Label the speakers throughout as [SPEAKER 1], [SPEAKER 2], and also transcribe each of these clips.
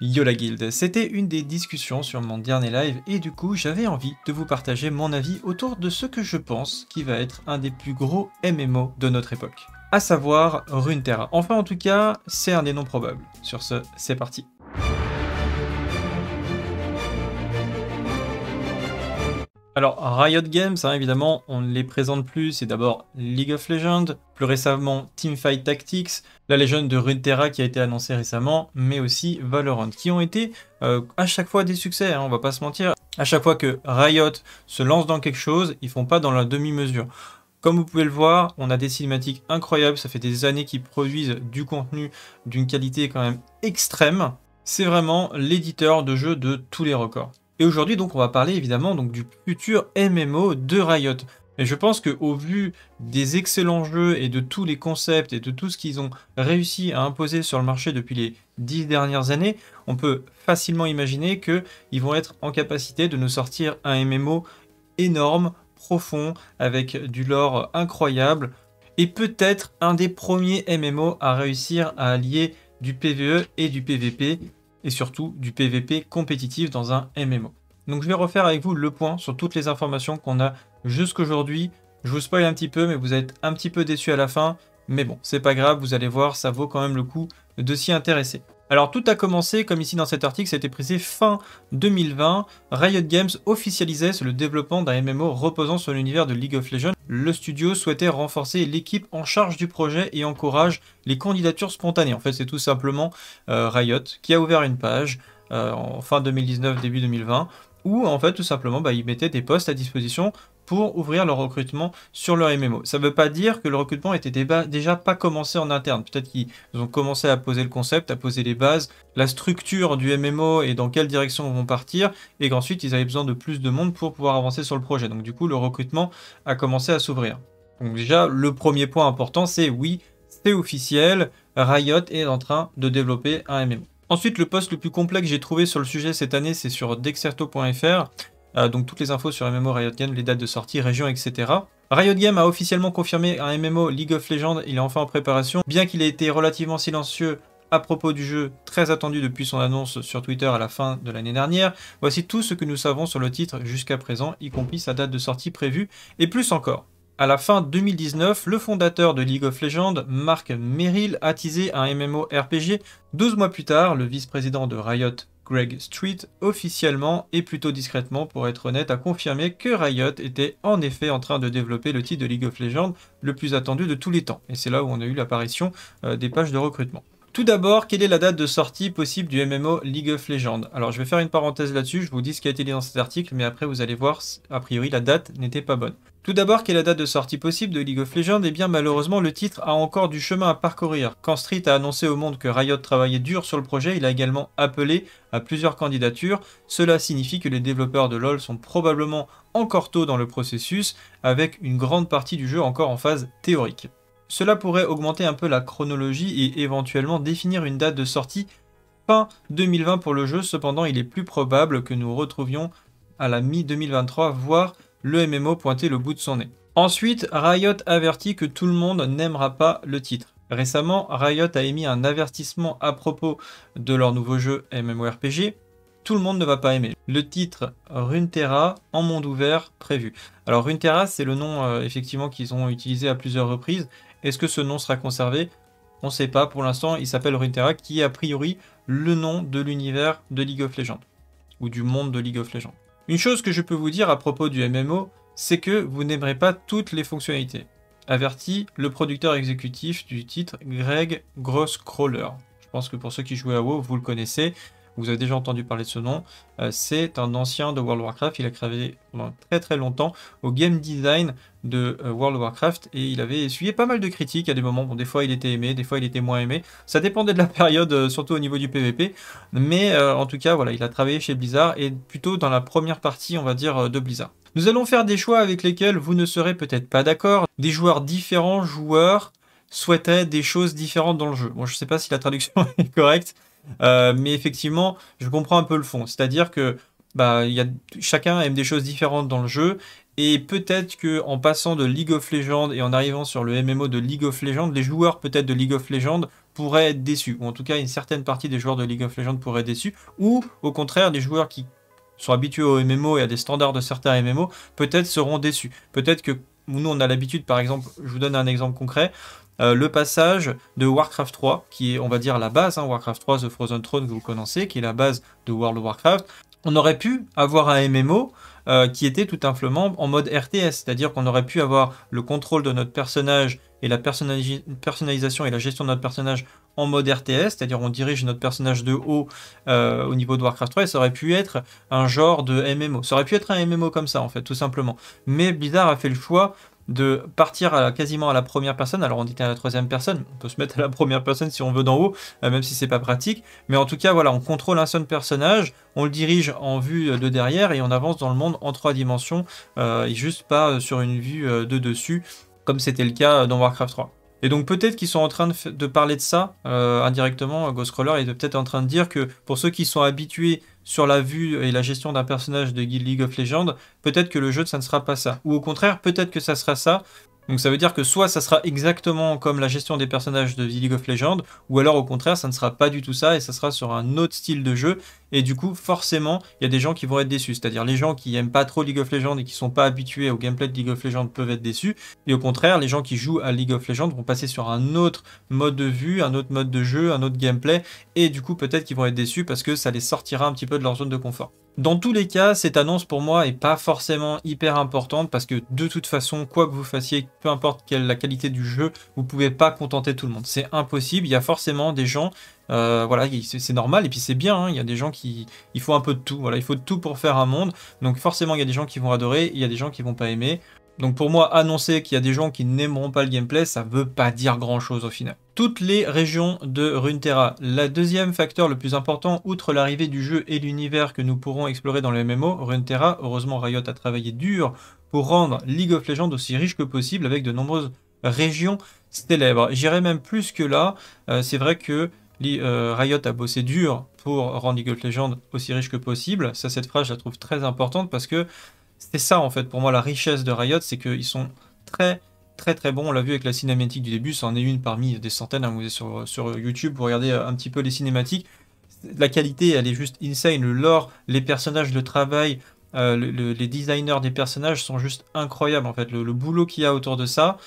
[SPEAKER 1] Yo la guilde, c'était une des discussions sur mon dernier live et du coup j'avais envie de vous partager mon avis autour de ce que je pense qui va être un des plus gros MMO de notre époque. À savoir Runeterra. Enfin en tout cas, c'est un des noms probables. Sur ce, c'est parti. Alors, Riot Games, évidemment, on ne les présente plus, c'est d'abord League of Legends, plus récemment Teamfight Tactics, la légende de Runeterra qui a été annoncée récemment, mais aussi Valorant, qui ont été à chaque fois des succès, on va pas se mentir. À chaque fois que Riot se lance dans quelque chose, ils font pas dans la demi-mesure. Comme vous pouvez le voir, on a des cinématiques incroyables, ça fait des années qu'ils produisent du contenu d'une qualité quand même extrême. C'est vraiment l'éditeur de jeux de tous les records. Et aujourd'hui, donc, on va parler évidemment donc, du futur MMO de Riot. Et je pense qu'au vu des excellents jeux et de tous les concepts et de tout ce qu'ils ont réussi à imposer sur le marché depuis les 10 dernières années, on peut facilement imaginer qu'ils vont être en capacité de nous sortir un MMO énorme, profond, avec du lore incroyable, et peut-être un des premiers MMO à réussir à allier du PvE et du PvP, et surtout du PvP compétitif dans un MMO. Donc je vais refaire avec vous le point sur toutes les informations qu'on a jusqu'aujourd'hui. Je vous spoil un petit peu, mais vous êtes un petit peu déçus à la fin. Mais bon, c'est pas grave, vous allez voir, ça vaut quand même le coup de s'y intéresser. Alors tout a commencé, comme ici dans cet article, ça a été précisé fin 2020. Riot Games officialisait le développement d'un MMO reposant sur l'univers de League of Legends. Le studio souhaitait renforcer l'équipe en charge du projet et encourage les candidatures spontanées. En fait, c'est tout simplement Riot qui a ouvert une page en fin 2019, début 2020, où en fait tout simplement ils mettaient des postes à disposition pour ouvrir leur recrutement sur leur MMO. Ça ne veut pas dire que le recrutement était déjà pas commencé en interne. Peut-être qu'ils ont commencé à poser le concept, à poser les bases, la structure du MMO et dans quelle direction ils vont partir, et qu'ensuite ils avaient besoin de plus de monde pour pouvoir avancer sur le projet. Donc du coup, le recrutement a commencé à s'ouvrir. Donc déjà, le premier point important, c'est oui, c'est officiel, Riot est en train de développer un MMO. Ensuite, le post le plus complet que j'ai trouvé sur le sujet cette année, c'est sur dexerto.fr. Donc toutes les infos sur MMO Riot Games, les dates de sortie, régions, etc. Riot Games a officiellement confirmé un MMO League of Legends, il est enfin en préparation. Bien qu'il ait été relativement silencieux à propos du jeu, très attendu depuis son annonce sur Twitter à la fin de l'année dernière, voici tout ce que nous savons sur le titre jusqu'à présent, y compris sa date de sortie prévue, et plus encore. À la fin 2019, le fondateur de League of Legends, Mark Merrill, a teasé un MMO RPG. 12 mois plus tard, le vice-président de Riot, Greg Street, officiellement et plutôt discrètement pour être honnête, a confirmé que Riot était en effet en train de développer le titre de League of Legends le plus attendu de tous les temps. Et c'est là où on a eu l'apparition des pages de recrutement. Tout d'abord, quelle est la date de sortie possible du MMO League of Legends? Alors je vais faire une parenthèse là-dessus, je vous dis ce qui a été dit dans cet article, mais après vous allez voir, a priori la date n'était pas bonne. Tout d'abord, quelle est la date de sortie possible de League of Legends? Eh bien malheureusement le titre a encore du chemin à parcourir. Quand Street a annoncé au monde que Riot travaillait dur sur le projet, il a également appelé à plusieurs candidatures. Cela signifie que les développeurs de LoL sont probablement encore tôt dans le processus, avec une grande partie du jeu encore en phase théorique. Cela pourrait augmenter un peu la chronologie et éventuellement définir une date de sortie fin 2020 pour le jeu, cependant il est plus probable que nous retrouvions à la mi-2023, voire le MMO pointer le bout de son nez. Ensuite, Riot avertit que tout le monde n'aimera pas le titre. Récemment, Riot a émis un avertissement à propos de leur nouveau jeu MMORPG. Tout le monde ne va pas aimer. Le titre Runeterra en monde ouvert prévu. Alors Runeterra, c'est le nom effectivement qu'ils ont utilisé à plusieurs reprises. Est-ce que ce nom sera conservé? On ne sait pas. Pour l'instant, il s'appelle Runeterra, qui est a priori le nom de l'univers de League of Legends. Ou du monde de League of Legends. Une chose que je peux vous dire à propos du MMO, c'est que vous n'aimerez pas toutes les fonctionnalités. Avertit le producteur exécutif du titre, Greg Grosscrawler. Je pense que pour ceux qui jouaient à WoW, vous le connaissez. Vous avez déjà entendu parler de ce nom. C'est un ancien de World of Warcraft. Il a travaillé pendant très longtemps au game design de World of Warcraft et il avait essuyé pas mal de critiques à des moments. Bon, des fois il était aimé, des fois il était moins aimé. Ça dépendait de la période, surtout au niveau du PvP. Mais en tout cas, voilà, il a travaillé chez Blizzard et plutôt dans la première partie, on va dire, de Blizzard. Nous allons faire des choix avec lesquels vous ne serez peut-être pas d'accord. Des joueurs souhaitaient des choses différentes dans le jeu. Bon, je sais pas si la traduction est correcte. Mais effectivement, je comprends un peu le fond. C'est-à-dire que chacun aime des choses différentes dans le jeu. Et peut-être qu'en passant de League of Legends et en arrivant sur le MMO de League of Legends, les joueurs peut-être de League of Legends pourraient être déçus, ou en tout cas une certaine partie des joueurs de League of Legends pourraient être déçus, ou au contraire des joueurs qui sont habitués au MMO et à des standards de certains MMO, peut-être seront déçus. Peut-être que nous, on a l'habitude, par exemple, je vous donne un exemple concret, le passage de Warcraft 3, qui est, on va dire, la base, hein, Warcraft 3, The Frozen Throne, que vous connaissez, qui est la base de World of Warcraft. On aurait pu avoir un MMO qui était tout simplement en mode RTS, c'est-à-dire qu'on aurait pu avoir le contrôle de notre personnage et la personnalisation et la gestion de notre personnage en mode RTS, c'est-à-dire on dirige notre personnage de haut au niveau de Warcraft 3, et ça aurait pu être un genre de MMO. Ça aurait pu être un MMO comme ça, en fait, tout simplement. Mais Blizzard a fait le choix de partir quasiment à la première personne. Alors on dit à la troisième personne, on peut se mettre à la première personne si on veut d'en haut, même si c'est pas pratique, mais en tout cas voilà, on contrôle un seul personnage, on le dirige en vue de derrière et on avance dans le monde en 3 dimensions, et juste pas sur une vue de dessus, comme c'était le cas dans Warcraft 3. Et donc peut-être qu'ils sont en train de parler de ça indirectement, Ghostcrawler est peut-être en train de dire que pour ceux qui sont habitués sur la vue et la gestion d'un personnage de League of Legends, peut-être que le jeu ça ne sera pas ça. Ou au contraire, peut-être que ça sera ça. Donc ça veut dire que soit ça sera exactement comme la gestion des personnages de League of Legends, ou alors au contraire ça ne sera pas du tout ça et ça sera sur un autre style de jeu. Et du coup forcément il y a des gens qui vont être déçus, c'est-à-dire les gens qui aiment pas trop League of Legends et qui sont pas habitués au gameplay de League of Legends peuvent être déçus. Et au contraire les gens qui jouent à League of Legends vont passer sur un autre mode de vue, un autre mode de jeu, un autre gameplay, et du coup peut-être qu'ils vont être déçus parce que ça les sortira un petit peu de leur zone de confort. Dans tous les cas, cette annonce pour moi est pas forcément hyper importante parce que de toute façon, quoi que vous fassiez, peu importe quelle la qualité du jeu, vous pouvez pas contenter tout le monde. C'est impossible. Il y a forcément des gens, voilà, c'est normal et puis c'est bien. Hein, il y a des gens il faut un peu de tout. Voilà, il faut de tout pour faire un monde. Donc forcément, il y a des gens qui vont adorer, il y a des gens qui vont pas aimer. Donc pour moi, annoncer qu'il y a des gens qui n'aimeront pas le gameplay, ça veut pas dire grand chose au final. Toutes les régions de Runeterra. Le deuxième facteur le plus important, outre l'arrivée du jeu et l'univers que nous pourrons explorer dans le MMO, Runeterra, heureusement Riot a travaillé dur pour rendre League of Legends aussi riche que possible avec de nombreuses régions célèbres. J'irais même plus que là, c'est vrai que Riot a bossé dur pour rendre League of Legends aussi riche que possible. Ça, cette phrase, je la trouve très importante parce que c'est ça en fait pour moi la richesse de Riot, c'est qu'ils sont très bons. On l'a vu avec la cinématique du début, c'en est une parmi des centaines. Hein, vous êtes sur YouTube, vous regardez un petit peu les cinématiques. La qualité elle est juste insane, le lore, les personnages, le travail, les designers des personnages sont juste incroyables en fait. Le boulot qu'il y a autour de ça,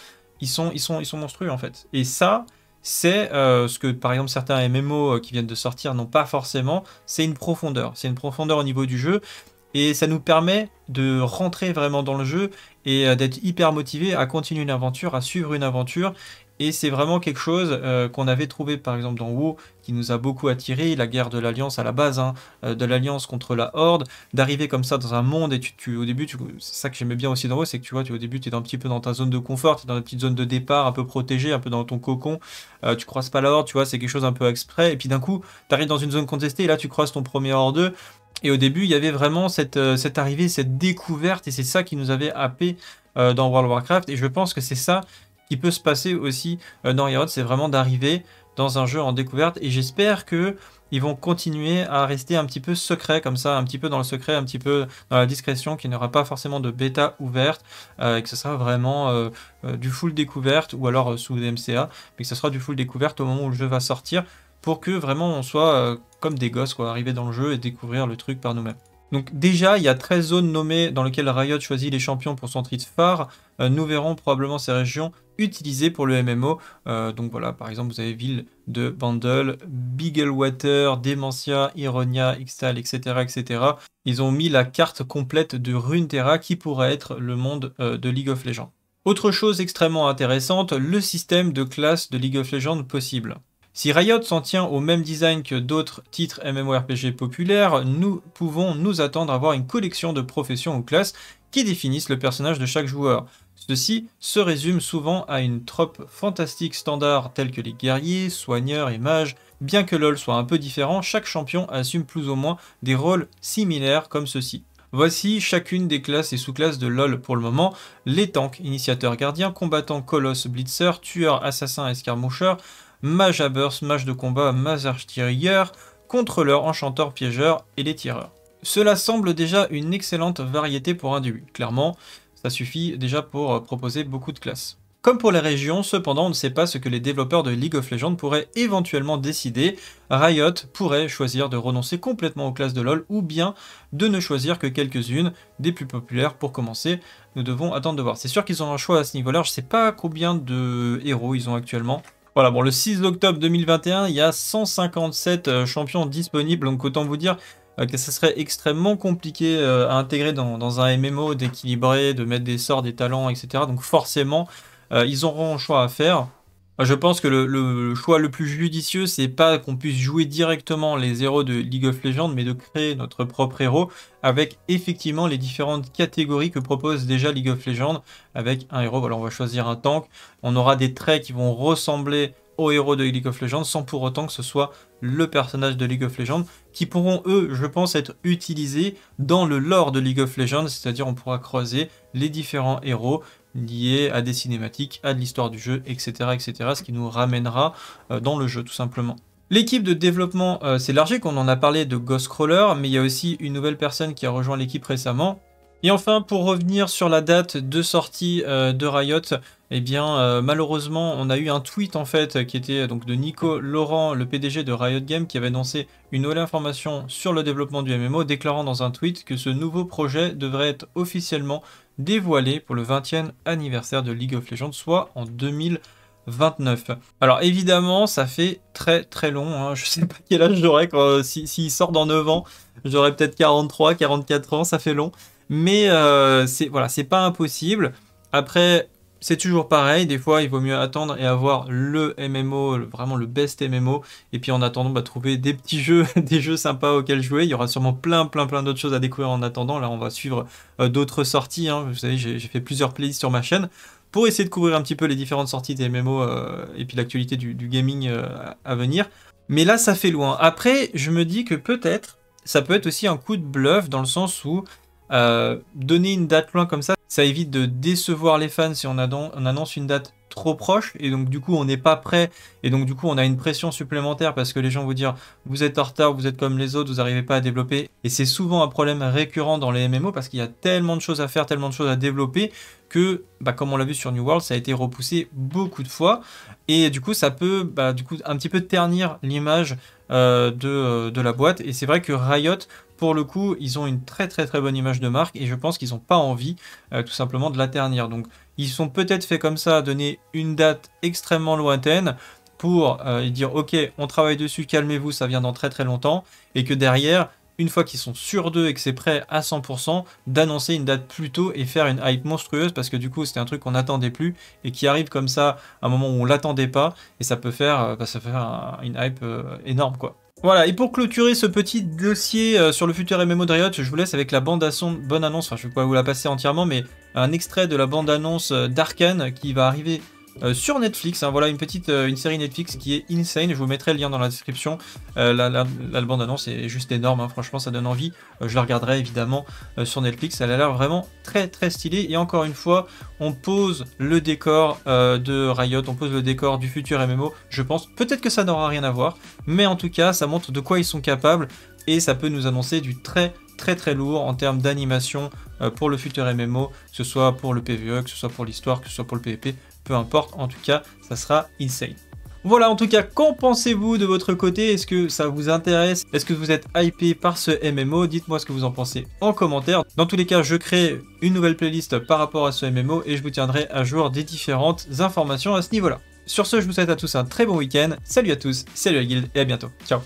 [SPEAKER 1] ils sont monstrueux en fait. Et ça, c'est ce que par exemple certains MMO qui viennent de sortir n'ont pas forcément, c'est une profondeur. C'est une profondeur au niveau du jeu. Et ça nous permet de rentrer vraiment dans le jeu et d'être hyper motivé à continuer une aventure, à suivre une aventure. Et c'est vraiment quelque chose qu'on avait trouvé par exemple dans WoW, qui nous a beaucoup attiré, la guerre de l'Alliance à la base, hein, de l'Alliance contre la Horde, d'arriver comme ça dans un monde, et au début, c'est ça que j'aimais bien aussi dans WoW, c'est que tu vois, au début, tu es un petit peu dans ta zone de confort, tu es dans la petite zone de départ, un peu protégée, un peu dans ton cocon, tu croises pas la Horde, tu vois, c'est quelque chose un peu exprès, et puis d'un coup, tu arrives dans une zone contestée, et là, tu croises ton premier Horde. Et au début, il y avait vraiment cette arrivée, cette découverte, et c'est ça qui nous avait happé dans World of Warcraft. Et je pense que c'est ça qui peut se passer aussi dans Riot, c'est vraiment d'arriver dans un jeu en découverte. Et j'espère que ils vont continuer à rester un petit peu secret comme ça, un petit peu dans le secret, un petit peu dans la discrétion, qu'il n'y aura pas forcément de bêta ouverte, et que ce sera vraiment du full découverte, ou alors sous DMCA, mais que ce sera du full découverte au moment où le jeu va sortir, pour que vraiment on soit comme des gosses, quoi, arriver dans le jeu et découvrir le truc par nous-mêmes. Donc déjà, il y a 13 zones nommées dans lesquelles Riot choisit les champions pour son titre phare. Nous verrons probablement ces régions utilisées pour le MMO. Donc voilà, par exemple, vous avez Ville de Bandle, Biglewater, Dementia, Ironia, Ixtal, etc., etc. Ils ont mis la carte complète de Runeterra qui pourrait être le monde de League of Legends. Autre chose extrêmement intéressante, le système de classes de League of Legends possible. Si Riot s'en tient au même design que d'autres titres MMORPG populaires, nous pouvons nous attendre à voir une collection de professions ou classes qui définissent le personnage de chaque joueur. Ceci se résume souvent à une trope fantastique standard telle que les guerriers, soigneurs et mages. Bien que LoL soit un peu différent, chaque champion assume plus ou moins des rôles similaires comme ceci. Voici chacune des classes et sous-classes de LoL pour le moment. Les tanks, initiateurs gardiens, combattants, colosse, blitzer, tueurs, assassins, escarmoucheurs, mage à burst, mage de combat, mage artilleur, contrôleur, enchanteur, piégeur et les tireurs. Cela semble déjà une excellente variété pour un début. Clairement, ça suffit déjà pour proposer beaucoup de classes. comme pour les régions, cependant on ne sait pas ce que les développeurs de League of Legends pourraient éventuellement décider. Riot pourrait choisir de renoncer complètement aux classes de LoL ou bien de ne choisir que quelques-unes des plus populaires pour commencer. Nous devons attendre de voir. C'est sûr qu'ils ont un choix à ce niveau-là, je ne sais pas combien de héros ils ont actuellement. Voilà, bon, le 6 octobre 2021, il y a 157 champions disponibles, donc autant vous dire que ça serait extrêmement compliqué à intégrer dans un MMO, d'équilibrer, de mettre des sorts, des talents, etc. Donc forcément, ils auront un choix à faire. Je pense que le choix le plus judicieux, c'est pas qu'on puisse jouer directement les héros de League of Legends, mais de créer notre propre héros avec effectivement les différentes catégories que propose déjà League of Legends. Avec un héros, voilà, on va choisir un tank, on aura des traits qui vont ressembler aux héros de League of Legends sans pour autant que ce soit le personnage de League of Legends qui pourront eux, je pense, être utilisés dans le lore de League of Legends, c'est-à-dire on pourra croiser les différents héros liés à des cinématiques, à de l'histoire du jeu, etc., etc., ce qui nous ramènera dans le jeu tout simplement. L'équipe de développement s'est élargie, qu'on en a parlé de Ghostcrawler, mais il y a aussi une nouvelle personne qui a rejoint l'équipe récemment. Et enfin, pour revenir sur la date de sortie de Riot, eh bien malheureusement on a eu un tweet en fait qui était donc de Nico Laurent, le PDG de Riot Games, qui avait annoncé une nouvelle information sur le développement du MMO, déclarant dans un tweet que ce nouveau projet devrait être officiellement dévoilé pour le 20e anniversaire de League of Legends, soit en 2029. Alors évidemment ça fait très long, hein. Je sais pas quel âge j'aurai s'il sort dans 9 ans, j'aurai peut-être 43, 44 ans, ça fait long. Mais voilà, c'est pas impossible. Après, c'est toujours pareil, des fois il vaut mieux attendre et avoir le MMO, vraiment le best MMO, et puis en attendant trouver des petits jeux, des jeux sympas auxquels jouer. Il y aura sûrement plein d'autres choses à découvrir en attendant. Là on va suivre d'autres sorties, hein. Vous savez, j'ai fait plusieurs playlists sur ma chaîne pour essayer de couvrir un petit peu les différentes sorties des MMO et puis l'actualité du gaming à venir. Mais là ça fait loin. Après, je me dis que peut-être, ça peut être aussi un coup de bluff dans le sens où donner une date loin comme ça évite de décevoir les fans si on annonce une date trop proche, et donc du coup on n'est pas prêt, et donc du coup on a une pression supplémentaire parce que les gens vont dire vous êtes en retard, vous êtes comme les autres, vous n'arrivez pas à développer, et c'est souvent un problème récurrent dans les MMO parce qu'il y a tellement de choses à faire, tellement de choses à développer que, comme on l'a vu sur New World, ça a été repoussé beaucoup de fois, et du coup ça peut du coup un petit peu ternir l'image de la boîte, et c'est vrai que Riot, pour le coup, ils ont une très bonne image de marque, et je pense qu'ils n'ont pas envie tout simplement de la ternir. Donc ils sont peut-être fait comme ça, donner une date extrêmement lointaine pour dire ok, on travaille dessus, calmez-vous, ça vient dans très longtemps, et que derrière, une fois qu'ils sont sûrs d'eux et que c'est prêt à 100%, d'annoncer une date plus tôt et faire une hype monstrueuse, parce que du coup c'était un truc qu'on n'attendait plus et qui arrive comme ça à un moment où on l'attendait pas, et ça peut faire, une hype énorme quoi. Voilà, et pour clôturer ce petit dossier sur le futur MMO de Riot, je vous laisse avec la bonne annonce, enfin je ne vais pas vous la passer entièrement, mais un extrait de la bande-annonce d'Arcane qui va arriver sur Netflix, hein. Voilà une série Netflix qui est insane, je vous mettrai le lien dans la description. La bande-annonce est juste énorme, hein. Franchement ça donne envie, je la regarderai évidemment sur Netflix, elle a l'air vraiment très stylée, et encore une fois, on pose le décor de Riot, on pose le décor du futur MMO, je pense, peut-être que ça n'aura rien à voir, mais en tout cas ça montre de quoi ils sont capables, et ça peut nous annoncer du très lourd en termes d'animation pour le futur MMO, que ce soit pour le PvE, que ce soit pour l'histoire, que ce soit pour le PvP, peu importe, en tout cas, ça sera insane. Voilà, en tout cas, qu'en pensez-vous de votre côté? Est-ce que ça vous intéresse? Est-ce que vous êtes hypé par ce MMO? Dites-moi ce que vous en pensez en commentaire. Dans tous les cas, je crée une nouvelle playlist par rapport à ce MMO et je vous tiendrai à jour des différentes informations à ce niveau-là. Sur ce, je vous souhaite à tous un très bon week-end. Salut à tous, salut la guilde et à bientôt. Ciao.